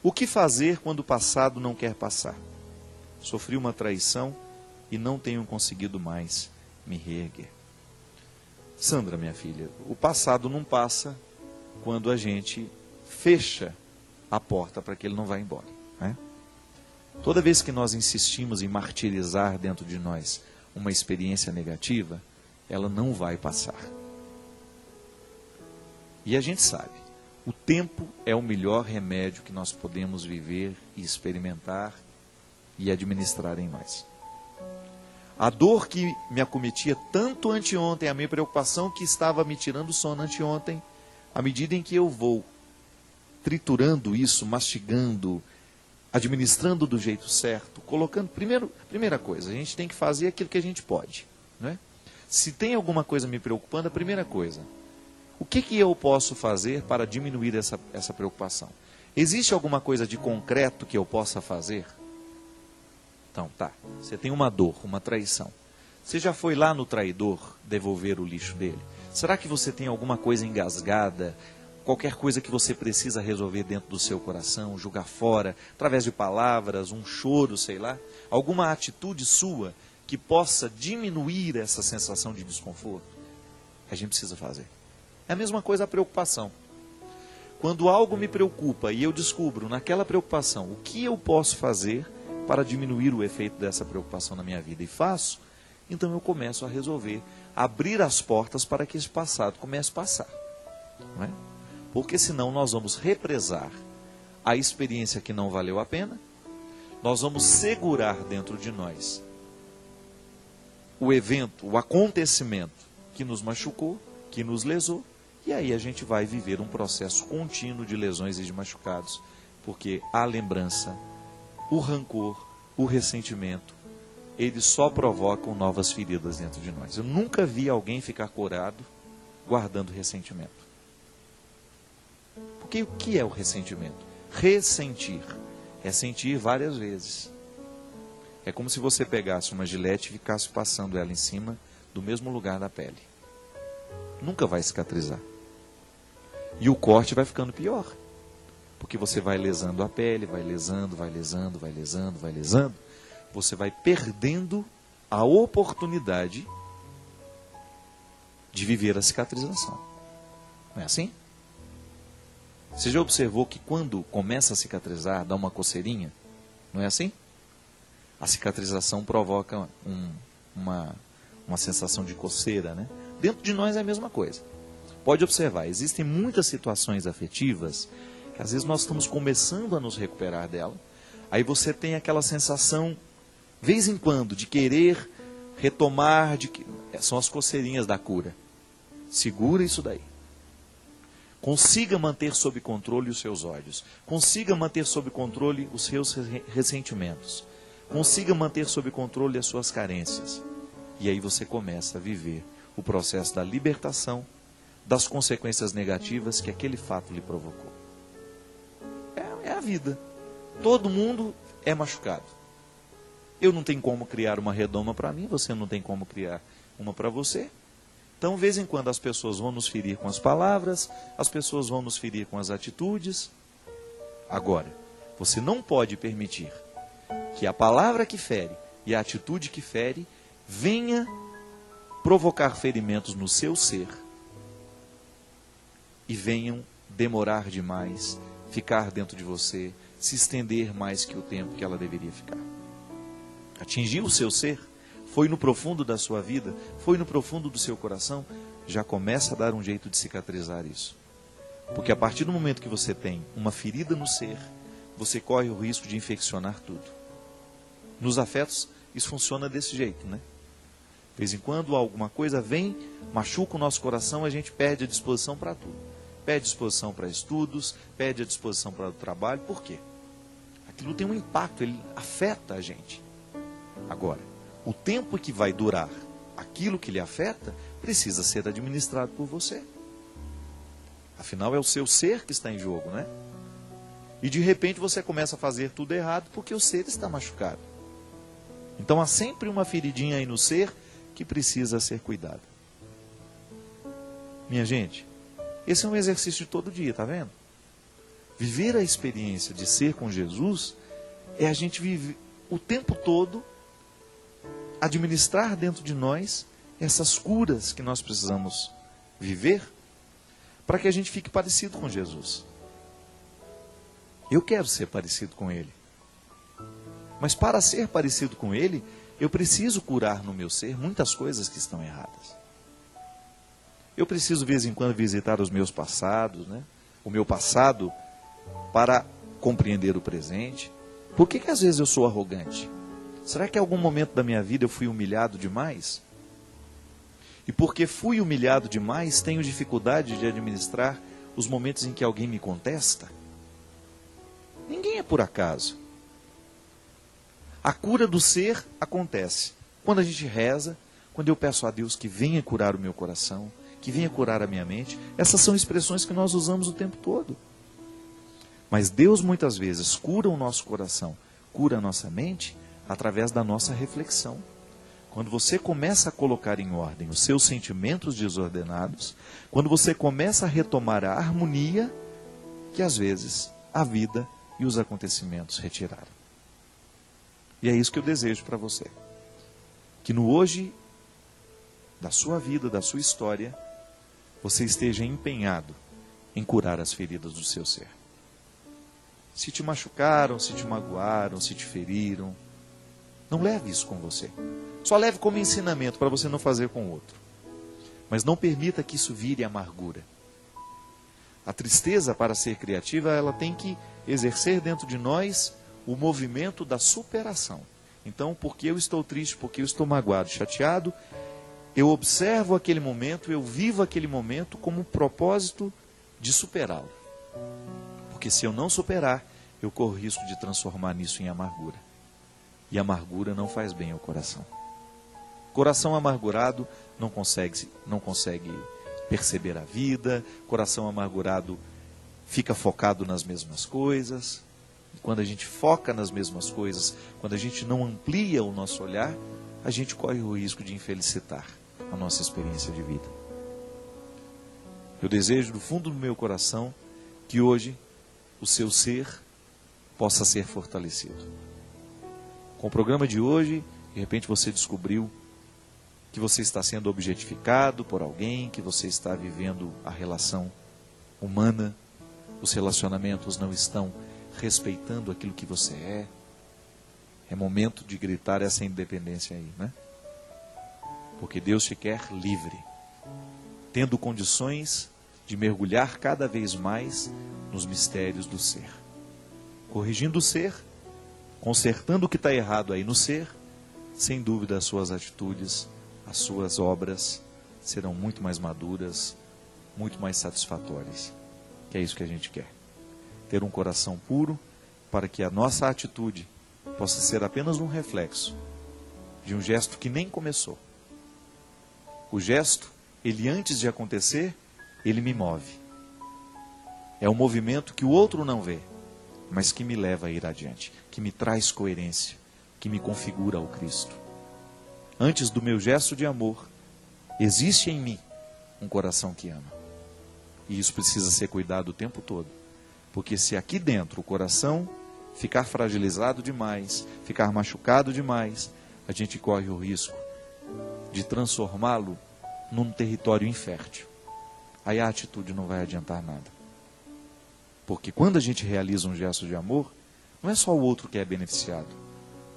O que fazer quando o passado não quer passar? Sofri uma traição e não tenho conseguido mais me reerguer. Sandra, minha filha, o passado não passa quando a gente fecha a porta para que ele não vá embora, né? Toda vez que nós insistimos em martirizar dentro de nós uma experiência negativa, ela não vai passar. E a gente sabe, o tempo é o melhor remédio que nós podemos viver e experimentar e administrar em nós. A dor que me acometia tanto anteontem, a minha preocupação que estava me tirando o sono anteontem, à medida em que eu vou triturando isso, mastigando, administrando do jeito certo, colocando... Primeira coisa, a gente tem que fazer aquilo que a gente pode, né? Se tem alguma coisa me preocupando, a primeira coisa, o que eu posso fazer para diminuir essa preocupação? Existe alguma coisa de concreto que eu possa fazer? Então, tá, você tem uma dor, uma traição. Você já foi lá no traidor devolver o lixo dele? Será que você tem alguma coisa engasgada, qualquer coisa que você precisa resolver dentro do seu coração, jogar fora, através de palavras, um choro, sei lá? Alguma atitude sua que possa diminuir essa sensação de desconforto? A gente precisa fazer. É a mesma coisa a preocupação. Quando algo me preocupa e eu descubro naquela preocupação o que eu posso fazer para diminuir o efeito dessa preocupação na minha vida e faço, então eu começo a resolver, abrir as portas para que esse passado comece a passar, não é? Porque senão nós vamos represar a experiência que não valeu a pena, nós vamos segurar dentro de nós o evento, o acontecimento que nos machucou, que nos lesou, e aí a gente vai viver um processo contínuo de lesões e de machucados, porque a lembrança, o rancor, o ressentimento, eles só provocam novas feridas dentro de nós. Eu nunca vi alguém ficar curado guardando ressentimento. Porque o que é o ressentimento? Ressentir. É sentir várias vezes. É como se você pegasse uma gilete e ficasse passando ela em cima do mesmo lugar da pele. Nunca vai cicatrizar. E o corte vai ficando pior. Porque você vai lesando a pele, vai lesando, vai lesando, vai lesando, vai lesando. Você vai perdendo a oportunidade de viver a cicatrização. Não é assim? Você já observou que quando começa a cicatrizar, dá uma coceirinha? Não é assim? A cicatrização provoca uma sensação de coceira, né? Dentro de nós é a mesma coisa. Pode observar, existem muitas situações afetivas que às vezes nós estamos começando a nos recuperar dela. Aí você tem aquela sensação, vez em quando, de querer retomar, são as coceirinhas da cura. Segura isso daí. Consiga manter sob controle os seus ódios. Consiga manter sob controle os seus ressentimentos. Consiga manter sob controle as suas carências. E aí você começa a viver o processo da libertação das consequências negativas que aquele fato lhe provocou. É a vida. Todo mundo é machucado. Eu não tenho como criar uma redoma para mim, você não tem como criar uma para você. Então, de vez em quando, as pessoas vão nos ferir com as palavras, as pessoas vão nos ferir com as atitudes. Agora, você não pode permitir que a palavra que fere e a atitude que fere venha provocar ferimentos no seu ser e venham demorar demais, ficar dentro de você, se estender mais que o tempo que ela deveria ficar. Atingir o seu ser, foi no profundo da sua vida, foi no profundo do seu coração, já começa a dar um jeito de cicatrizar isso. Porque a partir do momento que você tem uma ferida no ser, você corre o risco de infeccionar tudo. Nos afetos, isso funciona desse jeito, né? De vez em quando alguma coisa vem, machuca o nosso coração, a gente perde a disposição para tudo. Perde a disposição para estudos, perde a disposição para o trabalho. Por quê? Aquilo tem um impacto, ele afeta a gente. Agora, o tempo que vai durar aquilo que lhe afeta, precisa ser administrado por você. Afinal, é o seu ser que está em jogo, né? E de repente você começa a fazer tudo errado porque o ser está machucado. Então há sempre uma feridinha aí no ser que precisa ser cuidada. Minha gente, esse é um exercício de todo dia, tá vendo? Viver a experiência de ser com Jesus é a gente viver o tempo todo, administrar dentro de nós essas curas que nós precisamos viver para que a gente fique parecido com Jesus. Eu quero ser parecido com Ele. Mas para ser parecido com Ele, eu preciso curar no meu ser muitas coisas que estão erradas. Eu preciso, de vez em quando, visitar os meus passados, né? O meu passado, para compreender o presente. Por que às vezes eu sou arrogante? Será que em algum momento da minha vida eu fui humilhado demais? E porque fui humilhado demais, tenho dificuldade de administrar os momentos em que alguém me contesta? Ninguém é por acaso. A cura do ser acontece quando a gente reza, quando eu peço a Deus que venha curar o meu coração, que venha curar a minha mente. Essas são expressões que nós usamos o tempo todo. Mas Deus muitas vezes cura o nosso coração, cura a nossa mente, através da nossa reflexão. Quando você começa a colocar em ordem os seus sentimentos desordenados, quando você começa a retomar a harmonia que às vezes a vida e os acontecimentos retiraram. E é isso que eu desejo para você. Que no hoje da sua vida, da sua história, você esteja empenhado em curar as feridas do seu ser. Se te machucaram, se te magoaram, se te feriram, não leve isso com você. Só leve como ensinamento para você não fazer com o outro. Mas não permita que isso vire amargura. A tristeza, para ser criativa, ela tem que exercer dentro de nós o movimento da superação. Então, porque eu estou triste, porque eu estou magoado, chateado, eu observo aquele momento, eu vivo aquele momento como um propósito de superá-lo. Porque se eu não superar, eu corro risco de transformar nisso em amargura. E amargura não faz bem ao coração. Coração amargurado não consegue perceber a vida. Coração amargurado fica focado nas mesmas coisas. E quando a gente foca nas mesmas coisas, quando a gente não amplia o nosso olhar, a gente corre o risco de infelicitar a nossa experiência de vida. Eu desejo do fundo do meu coração que hoje o seu ser possa ser fortalecido. Com o programa de hoje, de repente você descobriu que você está sendo objetificado por alguém, que você está vivendo a relação humana, os relacionamentos não estão respeitando aquilo que você é. É momento de gritar essa independência aí, né? Porque Deus te quer livre, tendo condições de mergulhar cada vez mais nos mistérios do ser. Corrigindo o ser, consertando o que está errado aí no ser, sem dúvida as suas atitudes, as suas obras serão muito mais maduras, muito mais satisfatórias. Que é isso que a gente quer. Ter um coração puro para que a nossa atitude possa ser apenas um reflexo de um gesto que nem começou. O gesto, ele antes de acontecer, ele me move. É um movimento que o outro não vê, mas que me leva a ir adiante, que me traz coerência, que me configura ao Cristo. Antes do meu gesto de amor, existe em mim um coração que ama. E isso precisa ser cuidado o tempo todo. Porque se aqui dentro o coração ficar fragilizado demais, ficar machucado demais, a gente corre o risco de transformá-lo num território infértil. Aí a atitude não vai adiantar nada. Porque quando a gente realiza um gesto de amor, não é só o outro que é beneficiado,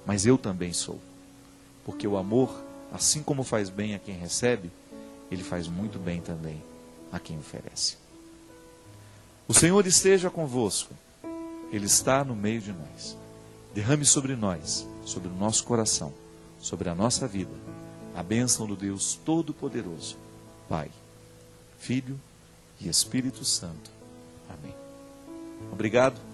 mas eu também sou. Porque o amor, assim como faz bem a quem recebe, ele faz muito bem também a quem oferece. O Senhor esteja convosco. Ele está no meio de nós. Derrame sobre nós, sobre o nosso coração, sobre a nossa vida, a bênção do Deus Todo-Poderoso, Pai, Filho e Espírito Santo. Amém. Obrigado.